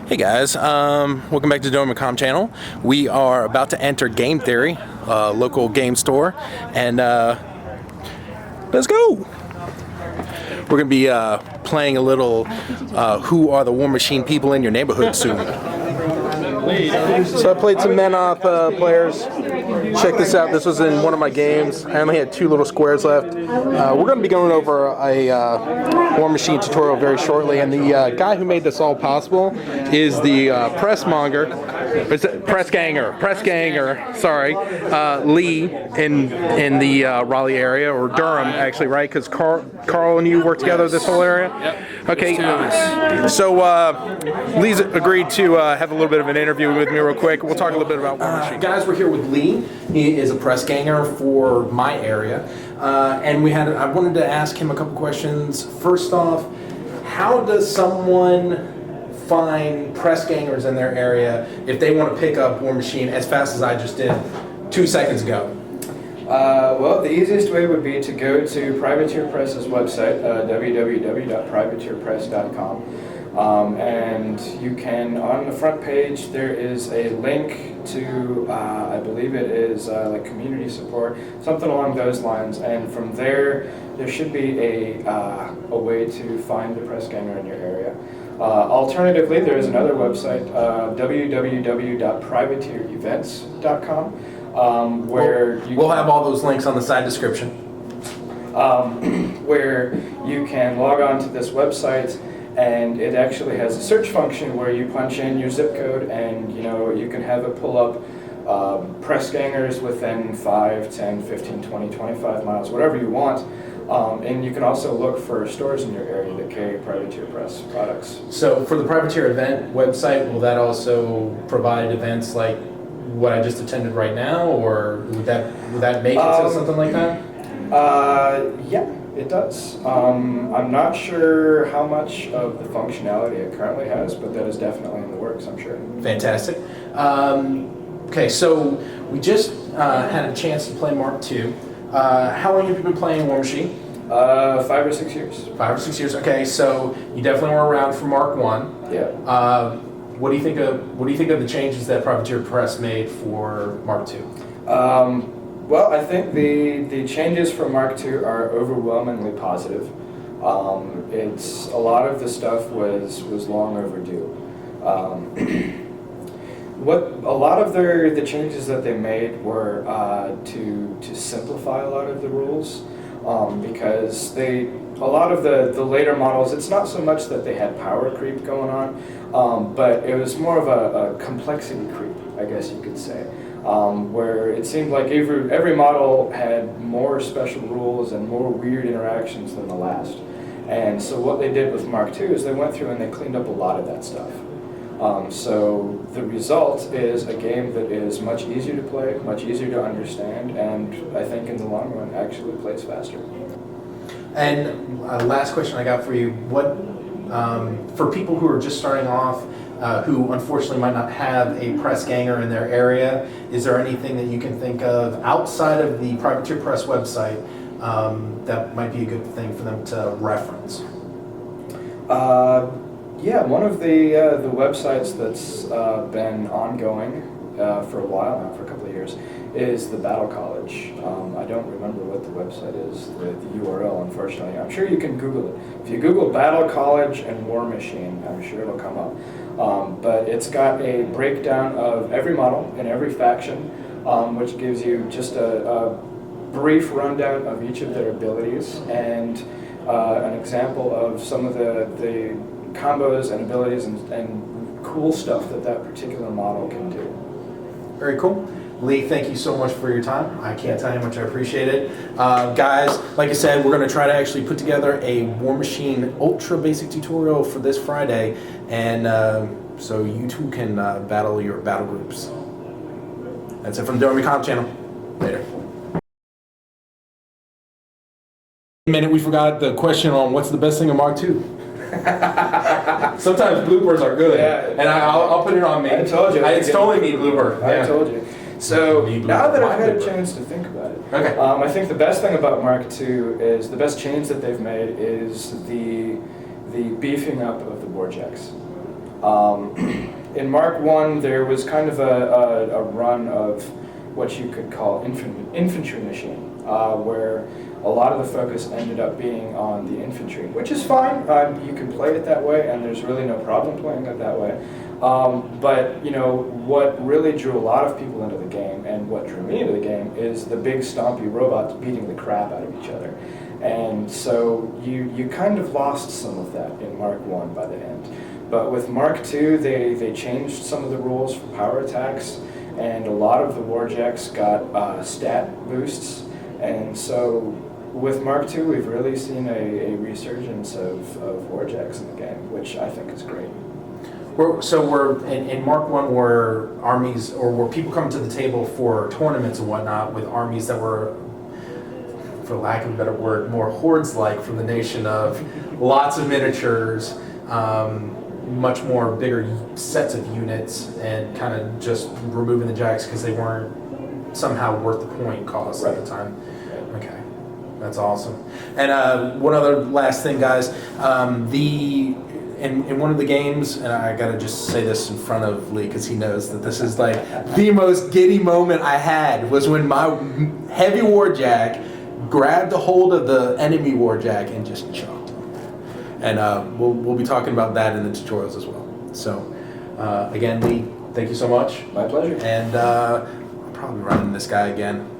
Hey guys, welcome back to the Warmachine channel. We are about to enter Game Theory, local game store, and let's go. We're gonna be playing a little Who Are the Warmachine People in Your Neighborhood soon. So I played some Men-Off players. Check this out. This was in one of my games. I only had 2 little squares left. We're going to be going over a Warmachine tutorial very shortly, and the guy who made this all possible is the PressGanger. Sorry, Lee in the Raleigh area, or Durham actually, right? Because Carl and you work together this whole area. Yep. Okay. So Lee's agreed to have a little bit of an interview with me real quick. We'll talk a little bit about Warmachine. Guys, we're here with Lee. He is a PressGanger for my area, and I wanted to ask him a couple questions. First off, how does someone find PressGangers in their area if they want to pick up Warmachine as fast as I just did 2 seconds ago? Well, the easiest way would be to go to Privateer Press's website, www.privateerpress.com. And you can, on the front page, there is a link to, I believe it is like community support, something along those lines. And from there, there should be a way to find the PressGanger in your area. Alternatively, there is another website, www.privateerevents.com, where we'll have all those links on the side description. Where you can log on to this website, and it actually has a search function where you punch in your zip code, and you can have it pull up PressGangers within 5, 10, 15, 20, 25 miles, whatever you want. And you can also look for stores in your area that carry Privateer Press products. So for the Privateer event website, will that also provide events like what I just attended right now, or would that make it to something like that? Yeah, it does. I'm not sure how much of the functionality it currently has, but that is definitely in the works, I'm sure. Fantastic. Okay, so we just had a chance to play Mark II. How long have you been playing Warmachine? 5 or 6 years. 5 or 6 years. Okay, so you definitely were around for Mark I. Yeah. What do you think of the changes that Privateer Press made for Mark II? Well, I think the changes for Mark II are overwhelmingly positive. It's a lot of the stuff was long overdue. What a lot of the changes that they made were to simplify a lot of the rules, because a lot of the later models, it's not so much that they had power creep going on, but it was more of a complexity creep, I guess you could say, where it seemed like every model had more special rules and more weird interactions than the last. And so what they did with Mark II is they went through and they cleaned up a lot of that stuff. So the result is a game that is much easier to play, much easier to understand, and I think in the long run actually plays faster. And last question I got for you: what for people who are just starting off, who unfortunately might not have a PressGanger in their area, is there anything that you can think of outside of the Privateer Press website that might be a good thing for them to reference? Yeah, one of the websites that's been ongoing for a while now, for a couple of years, is the Battle College. I don't remember what the website is, the URL, unfortunately. I'm sure you can Google it. If you Google Battle College and Warmachine, I'm sure it'll come up. But it's got a breakdown of every model and every faction, which gives you just a brief rundown of each of their abilities and an example of some of the combos and abilities and cool stuff that particular model can do. Very cool. Lee, thank you so much for your time. I can't tell you how much I appreciate it. Guys, like I said, we're going to try to actually put together a Warmachine Ultra Basic tutorial for this Friday, and so you too can battle your battle groups. That's it from the Warmachine channel. Later. A minute, we forgot the question on what's the best thing in Mark II. Sometimes bloopers are good, yeah, and I'll put it on me. I told you. It's totally me blooper. I told you. So now that I've had a chance to think about it, okay. I think the best thing about Mark II is the best change that they've made is the beefing up of the board jacks. in Mark 1, there was kind of a run of what you could call infantry machine, where a lot of the focus ended up being on the infantry, which is fine. You can play it that way, and there's really no problem playing it that way. But you know, what really drew a lot of people into the game, and what drew me into the game, is the big stompy robots beating the crap out of each other. And so you kind of lost some of that in Mark 1 by the end. But with Mark 2, they changed some of the rules for power attacks, and a lot of the warjacks got stat boosts. And so with Mark 2, we've really seen a resurgence of warjacks in the game, which I think is great. So we're in Mark 1 were armies, or were people coming to the table for tournaments and whatnot with armies that were, for lack of a better word, more hordes-like from the nation of lots of miniatures, much more bigger sets of units, and kind of just removing the jacks because they weren't somehow worth the point cost at the time. Okay, that's awesome. And one other last thing, guys. In one of the games, and I gotta just say this in front of Lee because he knows that this is like the most giddy moment I had, was when my heavy warjack grabbed a hold of the enemy warjack and just chucked him. And we'll be talking about that in the tutorials as well. So again, Lee, thank you so much. My pleasure. And I'll probably run into this guy again.